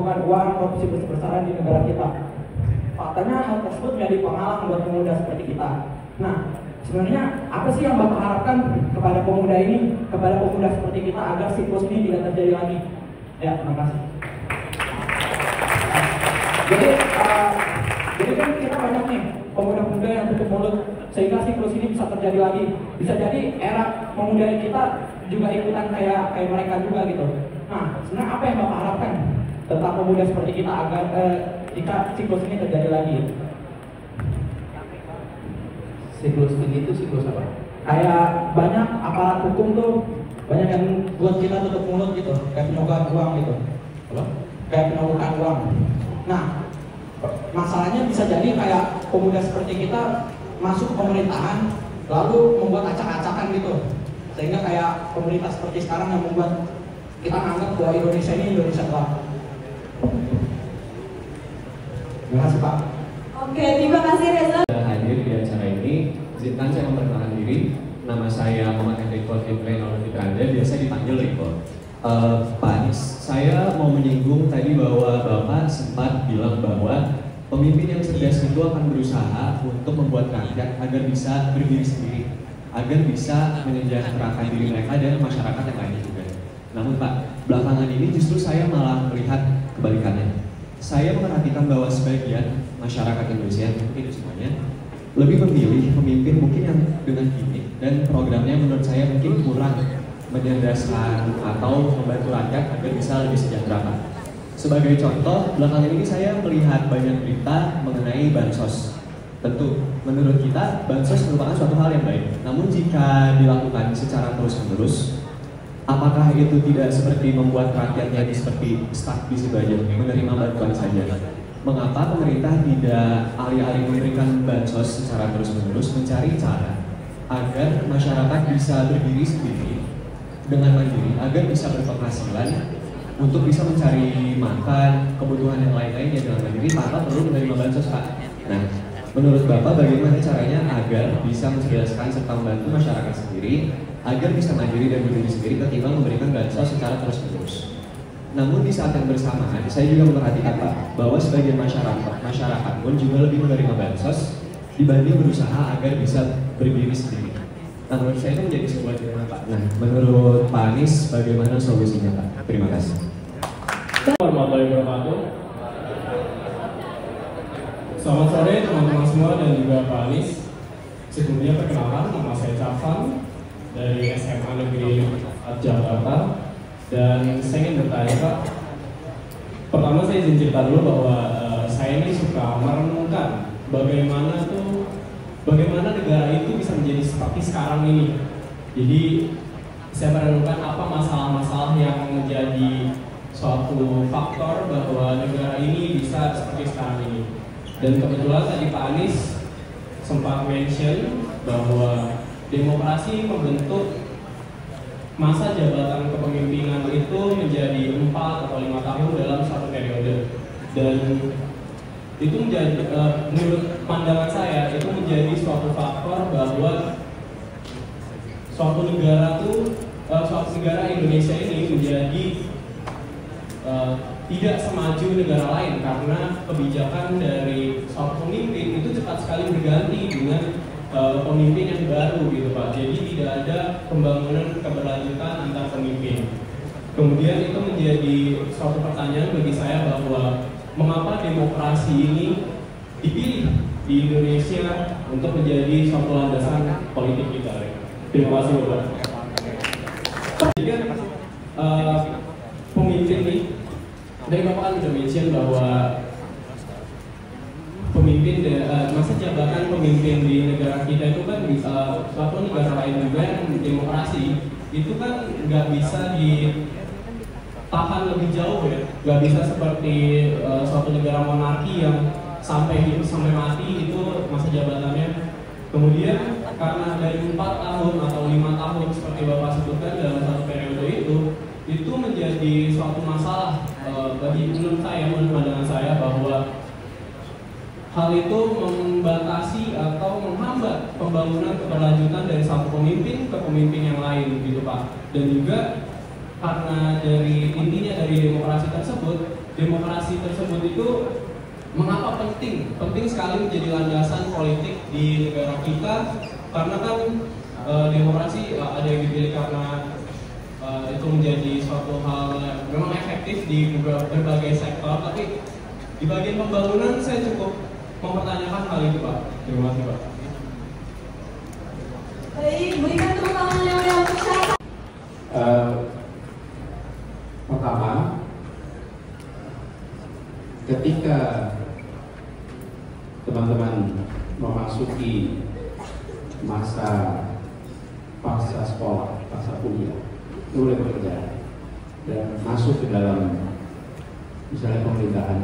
penodongan uang, korupsi besar-besaran di negara kita. Faktanya hal tersebut menjadi penghalang buat pemuda seperti kita. Nah, sebenarnya apa sih yang Bapak harapkan kepada pemuda ini, kepada pemuda seperti kita agar siklus ini tidak terjadi lagi? Ya, terima kasih. Jadi kan kita banyak nih pemuda-pemuda yang tutup mulut sehingga siklus ini bisa terjadi lagi. Bisa jadi era pemuda kita juga ikutan kayak mereka juga gitu. Nah, sebenarnya apa yang Bapak harapkan tentang pemuda seperti kita agar jika siklus ini terjadi lagi? Siklus ini itu siklus apa? Kayak banyak aparat hukum tuh banyak yang buat kita tutup mulut gitu, kayak penyogok uang gitu. Apa? Kayak penogak uang. Nah, masalahnya bisa jadi kayak pemuda seperti kita masuk pemerintahan lalu membuat acak-acakan gitu, sehingga kayak pemerintah seperti sekarang yang membuat kita anggap bahwa Indonesia ini Indonesia gelap. Terima kasih Pak. Oke, terima kasih Reza. Hadir di acara ini, izinkan saya memperkenalkan diri. Nama saya Muhammad Enrico Fitreno Fitranda, biasa dipanggil Rico. Pak Anies, saya mau menyinggung tadi bahwa Bapak sempat bilang bahwa pemimpin yang cerdas itu akan berusaha untuk membuat rakyat agar bisa berdiri sendiri, agar bisa menyejahterakan diri mereka dan masyarakat yang lainnya juga. Namun Pak, belakangan ini justru saya malah melihat kebalikannya. Saya memperhatikan bahwa sebagian masyarakat Indonesia, mungkin tidak semuanya, lebih memilih pemimpin mungkin yang dengan gimmick dan programnya menurut saya mungkin kurang menyerdaskan atau membantu rakyat agar bisa lebih sejahtera. Sebagai contoh, belakangan ini saya melihat banyak berita mengenai bansos. Tentu, menurut kita, bansos merupakan suatu hal yang baik. Namun jika dilakukan secara terus-menerus, apakah itu tidak seperti membuat rakyatnya seperti stuck di situ aja, menerima bantuan saja? Mengapa pemerintah tidak alih-alih memberikan bansos secara terus-menerus, mencari cara agar masyarakat bisa berdiri sendiri dengan mandiri, agar bisa berpenghasilan untuk bisa mencari makan, kebutuhan yang lain-lainnya dengan mandiri tanpa perlu menerima bansos, Pak? Nah, menurut Bapak bagaimana caranya agar bisa menjelaskan serta membantu masyarakat sendiri agar bisa mandiri dan berdiri sendiri ketimbang memberikan bansos secara terus-menerus? Namun di saat yang bersamaan, saya juga memperhatikan Pak, bahwa sebagian masyarakat pun juga lebih menerima bansos dibanding berusaha agar bisa berdiri sendiri. Nah, menurut saya itu menjadi sebuah dilema Pak. Nah, menurut Pak Anies bagaimana solusinya Pak? Terima kasih. Warahmatullahi wabarakatuh. Selamat sore teman-teman semua dan juga Pak Anies. Sebelumnya perkenalkan, nama saya Cafan dari SMA Negeri Jakarta. Dan saya ingin bertanya Pak, pertama saya izin cerita dulu bahwa saya ini suka merenungkan bagaimana negara itu bisa menjadi seperti sekarang ini. Jadi saya merenungkan apa masalah-masalah yang menjadi suatu faktor bahwa negara ini bisa seperti sekarang ini. Dan kebetulan tadi Pak Anies sempat mention bahwa demokrasi membentuk masa jabatan kepemimpinan itu menjadi 4 atau 5 tahun dalam satu periode. Dan itu menjadi, menurut pandangan saya, itu menjadi suatu faktor bahwa suatu negara Indonesia ini menjadi tidak semaju negara lain karena kebijakan dari suatu pemimpin itu cepat sekali berganti dengan pemimpin yang baru gitu Pak. Jadi tidak ada pembangunan keberlanjutan antar pemimpin. Kemudian itu menjadi suatu pertanyaan bagi saya bahwa mengapa demokrasi ini dipilih di Indonesia untuk menjadi suatu landasan politik kita. Terima kasih Bapak. Jadi pemimpin nih, dari Bapak kan sudah mention bahwa pemimpin masa jabatan pemimpin di negara kita itu kan bisa suatu negara lain juga yang demokrasi itu kan nggak bisa ditahan lebih jauh ya, nggak bisa seperti suatu negara monarki yang sampai hidup sampai mati itu masa jabatannya. Kemudian karena dari 4 tahun atau 5 tahun seperti Bapak sebutkan dalam satu periode itu menjadi suatu masalah bagi menurut pandangan saya bahwa hal itu membatasi atau menghambat pembangunan keberlanjutan dari satu pemimpin ke pemimpin yang lain gitu Pak. Dan juga karena intinya dari demokrasi tersebut demokrasi tersebut itu mengapa penting? Penting sekali menjadi landasan politik di negara kita, karena kan demokrasi ada yang dipilih karena itu menjadi suatu hal yang memang efektif di berbagai sektor, tapi di bagian pembangunan saya cukup mempertanyakan hal itu, Pak. Terima kasih, Pak. Baik, berikan tepuk tangan yang meriah untuk saya. Pertama, ketika teman-teman memasuki masa pasca sekolah, pasca kuliah, itu boleh bekerja dan masuk ke dalam misalnya pemerintahan,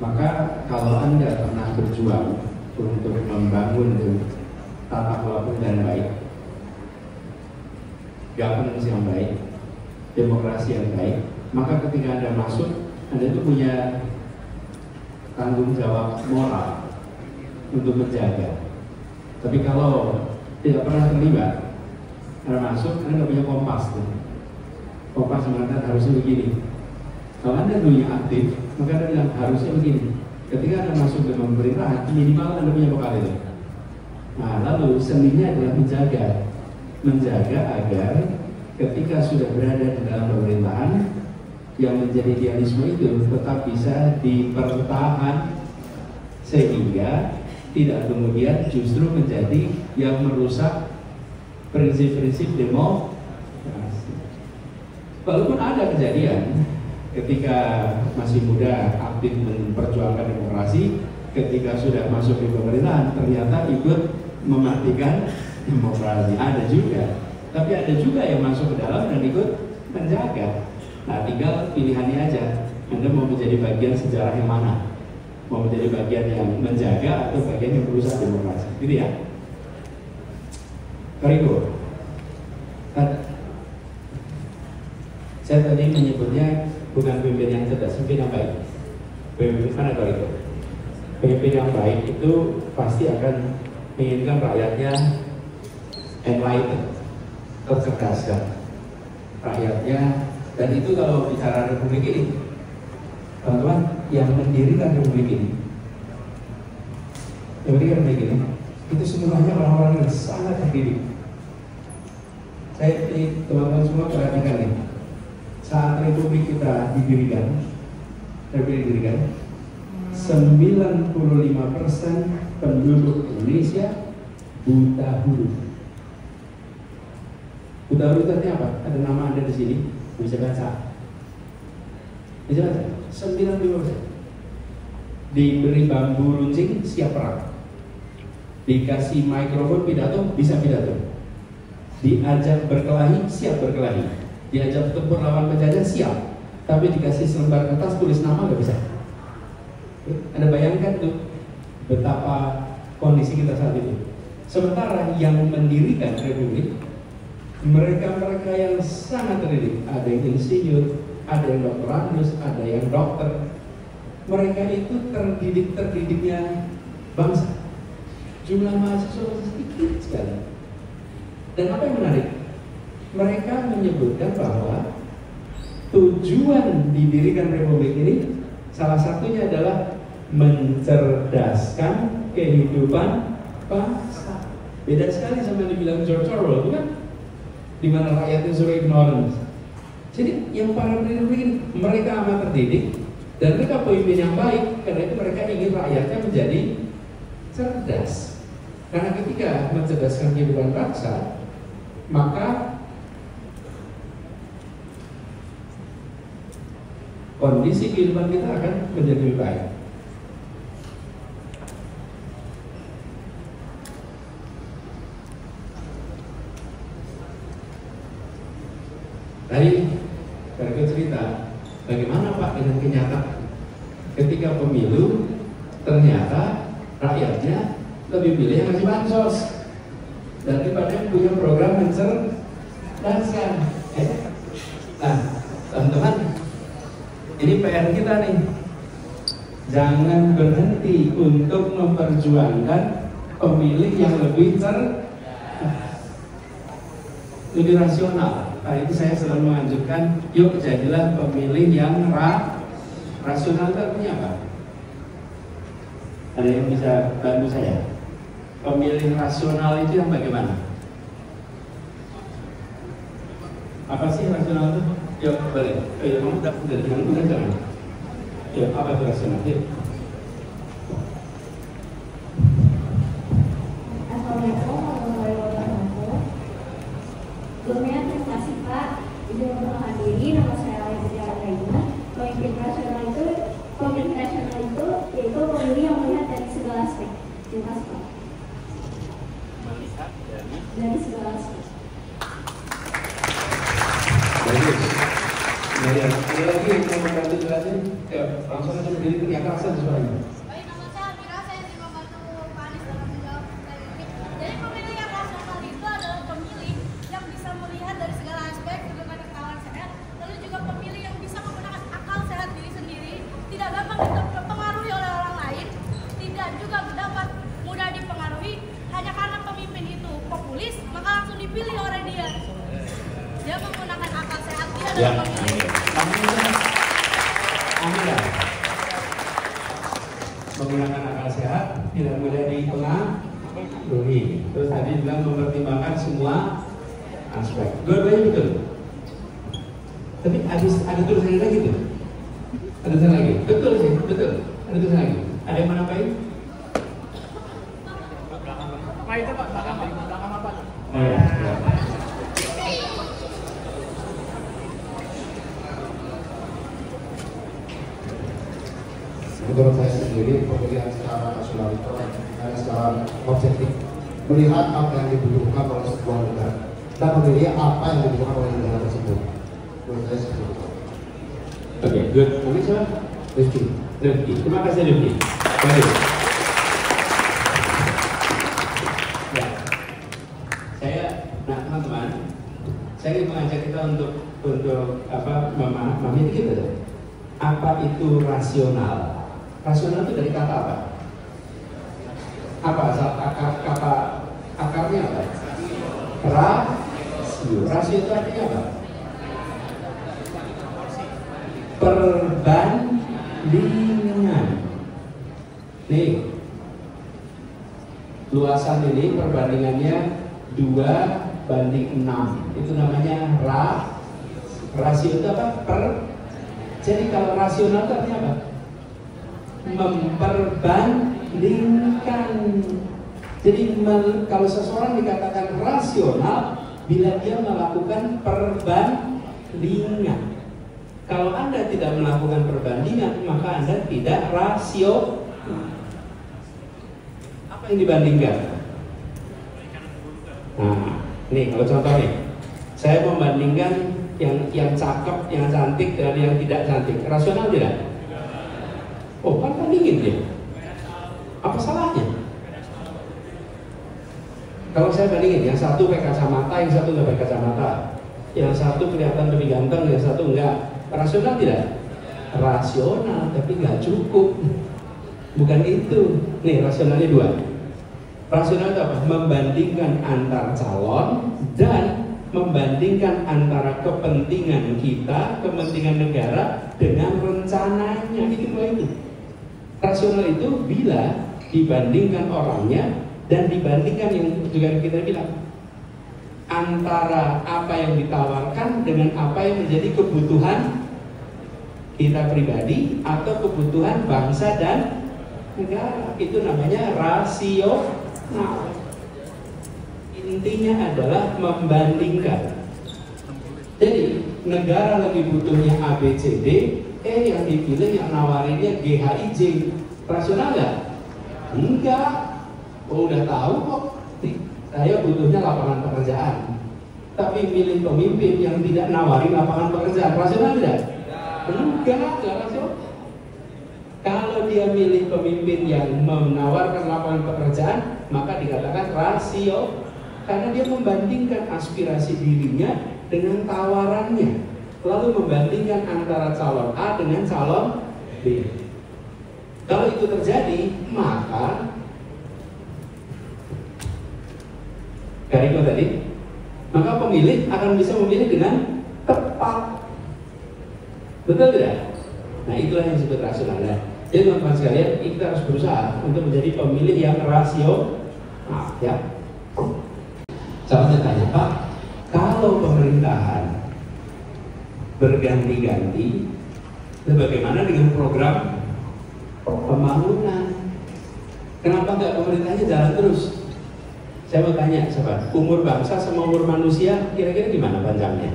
maka kalau Anda pernah berjuang untuk membangun tata kelola pemerintahan baik, governance yang baik, demokrasi yang baik, maka ketika Anda masuk, Anda itu punya tanggung jawab moral untuk menjaga. Tapi kalau tidak pernah terlibat, Anda masuk, Anda nggak punya kompas tuh. Kompas mengatakan harusnya begini. Kalau Anda dulunya aktif, maka Anda bilang harusnya begini. Ketika Anda masuk ke pemerintahan, minimal Anda punya bekal itu. Nah, lalu seninya adalah menjaga agar ketika sudah berada di dalam pemerintahan, yang menjadi idealisme itu tetap bisa dipertahan sehingga tidak kemudian justru menjadi yang merusak prinsip-prinsip demokrasi. Walaupun ada kejadian ketika masih muda aktif memperjuangkan demokrasi, ketika sudah masuk di pemerintahan ternyata ikut mematikan demokrasi. Ada juga, tapi ada juga yang masuk ke dalam dan ikut menjaga. Nah, tinggal pilihannya aja. Anda mau menjadi bagian sejarah yang mana? Mau menjadi bagian yang menjaga atau bagian yang merusak demokrasi? Gitu ya. Koriko. Saya tadi menyebutnya bukan pemimpin yang cerdas, pemimpin yang baik. Pemimpin mana Koriko? Pemimpin yang baik itu pasti akan menginginkan rakyatnya enlightened, tercerdaskan rakyatnya. Dan itu kalau bicara republik ini, teman-teman, yang mendirikan republik ini, itu semuanya orang-orang yang sangat terdidik. Saya ingin teman-teman semua perhatikan nih, saat republik kita didirikan, 95% penduduk Indonesia buta huruf. Buta huruf itu artinya apa? Ada nama Anda di sini, bisa baca. Bisa baca. 95%. Diberi bambu runcing, siap perang. Dikasih mikrofon pidato, bisa pidato. Diajak berkelahi, siap berkelahi. Diajak tempur lawan penjajah, siap. Tapi dikasih selembar kertas tulis nama nggak bisa. Anda bayangkan tuh betapa kondisi kita saat itu. Sementara yang mendirikan republik, mereka-mereka yang sangat terdidik, ada yang insinyur, ada yang doktorandus, ada yang dokter. Mereka itu terdidiknya bangsa. Jumlah mahasiswa sedikit sekali. Dan apa yang menarik? Mereka menyebutkan bahwa tujuan didirikan republik ini salah satunya adalah mencerdaskan kehidupan bangsa. Beda sekali sama yang dibilang George Orwell, bukan? Di mana rakyatnya suruh ignorance. Jadi yang para pendiri mereka amat terdidik dan mereka pemimpin yang baik, karena itu mereka ingin rakyatnya menjadi cerdas. Karena ketika mencerdaskan kehidupan bangsa, maka kondisi kehidupan kita akan menjadi lebih baik. Tadi Kargo cerita bagaimana Pak dengan kenyataan ketika pemilu ternyata rakyatnya lebih pilih yang ngasih bansos daripada yang punya program mencerdaskan. Nah, teman-teman, ini PR kita nih. Jangan berhenti untuk memperjuangkan pemilih yang lebih rasional. Karena itu saya selalu menganjurkan, yuk jadilah pemilih yang rasional. Itu artinya apa? Ada yang bisa bantu saya? Pemilih rasional itu yang bagaimana? Apa sih rasional itu? Yuk, balik. Kamu udah jangan. Yuk, apa itu rasional? Yuk. Assalamualaikum warahmatullahi wabarakatuh. Sebelumnya terima kasih Pak. Izin memperkenalkan diri, nama saya Alexia Raina. Pemimpin rasional itu yaitu pemilih yang melihat dari segala aspek. Terima kasih Pak. Melihat Dari segala aspek. bagus. Kemudian ada lagi yang mau membantu jelasin? Ya, langsung aja berdiri yang kerasa suaranya. Baik, nama saya Amira, saya ingin membantu Pak Anies dalam menjawab pertanyaan ini. Jadi pemilih yang rasional itu adalah pemilih yang bisa melihat dari segala aspek dengan akal sehat, lalu juga pemilih yang bisa menggunakan akal sehat diri sendiri, tidak gampang dipengaruhi oleh orang lain, tidak juga dapat mudah dipengaruhi hanya karena pemimpin itu populis, maka langsung dipilih oleh dia. Dia menggunakan akal sehat, dia Ya, adalah pemilih. Amira menggunakan akal sehat, tidak mudah dipengaruhi. Terus tadi bilang mempertimbangkan semua aspek. Dua-duanya betul. Tapi ada tulisannya lagi tuh. Ada tulisan lagi. Betul sih, betul. Ada tulisan lagi. Ada yang mana Pak? Oh ya. Menurut saya sendiri, pemilihan secara nasional itu secara objektif melihat apa yang dibutuhkan oleh sebuah negara dan memilih apa yang dibutuhkan oleh negara tersebut. Menurut saya seperti itu. Oke, good. Mungkin siapa? Rifki. Rifki. Terima kasih Rifki. Baik. Ya. Nah teman-teman, saya ingin mengajak kita untuk memahami dikit aja. Apa itu rasional? Rasional itu dari kata apa? Apa asal akarnya apa? Rasio. Rasio itu artinya apa? Perbandingan. Nih, luasan ini perbandingannya 2:6. Itu namanya rasio itu apa? Jadi kalau rasional itu artinya apa? Memperbandingkan. Jadi kalau seseorang dikatakan rasional bila dia melakukan perbandingan. Kalau Anda tidak melakukan perbandingan, maka Anda tidak rasio. Apa yang dibandingkan? Nah, nih kalau contoh nih, saya membandingkan yang cakep, yang cantik dari yang tidak cantik. Rasional tidak? Oh, kan bandingin dia. Apa salahnya? Kalau saya bandingin, yang satu pakai kacamata, yang satu nggak pakai kacamata, yang satu kelihatan lebih ganteng, yang satu enggak. Rasional tidak? Rasional, tapi nggak cukup. Bukan itu. Nih, rasionalnya 2. Rasional itu apa? Membandingkan antar calon dan membandingkan antara kepentingan kita, kepentingan negara dengan rencananya. Itu dua itu. Rasional itu bila dibandingkan orangnya dan dibandingkan yang juga kita bilang antara apa yang ditawarkan dengan apa yang menjadi kebutuhan kita pribadi atau kebutuhan bangsa dan negara. Itu namanya rasio. Nah, intinya adalah membandingkan. Jadi negara lagi butuhnya ABCD, yang dipilih yang nawarinnya GHIJ. Rasional nggak? Enggak. Oh, udah tahu kok. Saya butuhnya lapangan pekerjaan. Tapi milih pemimpin yang tidak nawarin lapangan pekerjaan. Rasional tidak? Enggak rasional. Kalau dia milih pemimpin yang menawarkan lapangan pekerjaan, maka dikatakan rasio, karena dia membandingkan aspirasi dirinya dengan tawarannya, lalu membandingkan antara calon A dengan calon B. Kalau itu terjadi, maka Kariko tadi maka pemilih akan bisa memilih dengan tepat. Betul tidak? Nah, itulah yang disebut rasional. Jadi teman-teman sekalian, kita harus berusaha untuk menjadi pemilih yang rasional. Ya. Saya tanya, Pak, kalau pemerintahan berganti-ganti, bagaimana dengan program pembangunan? Kenapa nggak pemerintahnya jalan terus? Saya mau tanya, sobat, umur bangsa sama umur manusia kira-kira gimana panjangnya?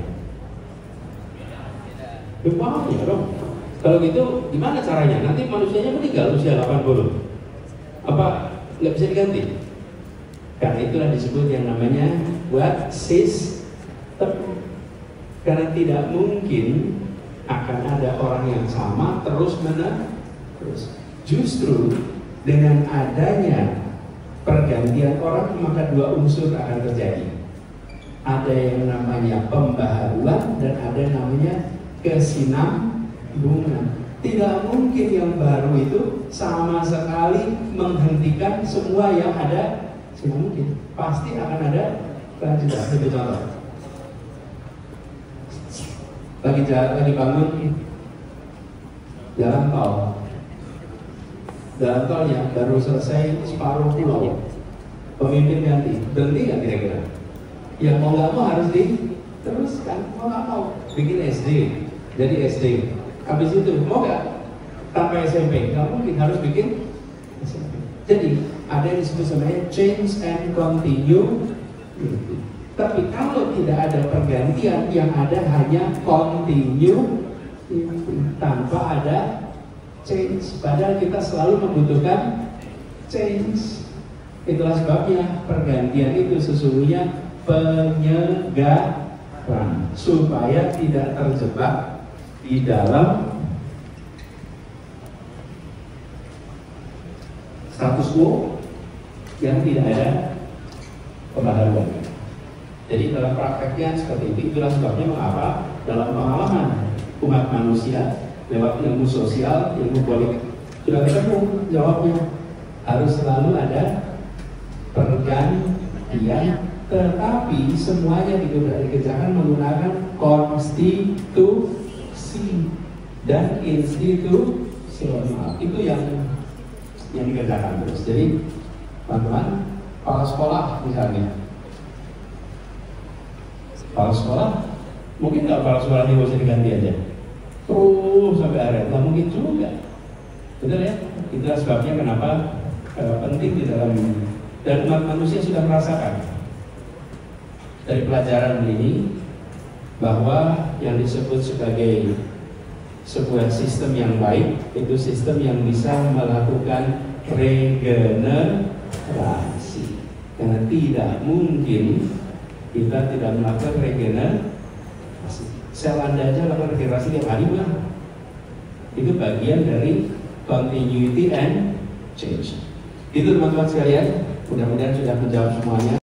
Wow, ya dong. Kalau gitu, gimana caranya? Nanti manusianya meninggal usia 80. Apa nggak bisa diganti? Karena itulah disebut yang namanya buat sistem. Karena tidak mungkin akan ada orang yang sama terus. Justru dengan adanya pergantian orang, maka dua unsur akan terjadi. Ada yang namanya pembaharuan dan ada yang namanya kesinambungan. Tidak mungkin yang baru itu sama sekali menghentikan semua yang ada. Tidak mungkin. Pasti akan ada kelanjutan. Itu contoh. Lagi bangun jalan tol. Jalan tolnya baru selesai separuh pulau. Pemimpin ganti, berhenti nggak kira-kira? Ya mau nggak mau harus diteruskan, mau nggak mau bikin SD, jadi SD. Habis itu mau nggak sampai SMP? Nggak mungkin, harus bikin SMP. Jadi ada yang disebut sebenarnya change and continue. Tapi kalau tidak ada pergantian, yang ada hanya continue tanpa ada change. Padahal kita selalu membutuhkan change. Itulah sebabnya pergantian itu sesungguhnya penyegaran supaya tidak terjebak di dalam status quo yang tidak ada pembaharuan. Jadi dalam prakteknya seperti itu. Itulah sebabnya mengapa dalam pengalaman umat manusia lewat ilmu sosial, ilmu politik sudah ketemu jawabnya, harus selalu ada pergantian, tetapi semuanya dikerjakan menggunakan konstitusi dan institusional. Itu yang dikerjakan terus. Jadi teman-teman, kepala sekolah misalnya, kepala sekolah mungkin nggak kepala sekolah ini bisa diganti aja terus sampai akhir, nggak mungkin juga. Betul ya? Itulah sebabnya kenapa penting di dalam, dan umat manusia sudah merasakan dari pelajaran ini bahwa yang disebut sebagai sebuah sistem yang baik itu sistem yang bisa melakukan regenerasi. Karena tidak mungkin kita tidak melakukan regenerasi. Sel Anda aja lakukan regenerasi tiap hari bukan? Itu bagian dari continuity and change. Itu teman-teman sekalian, mudah-mudahan sudah menjawab semuanya.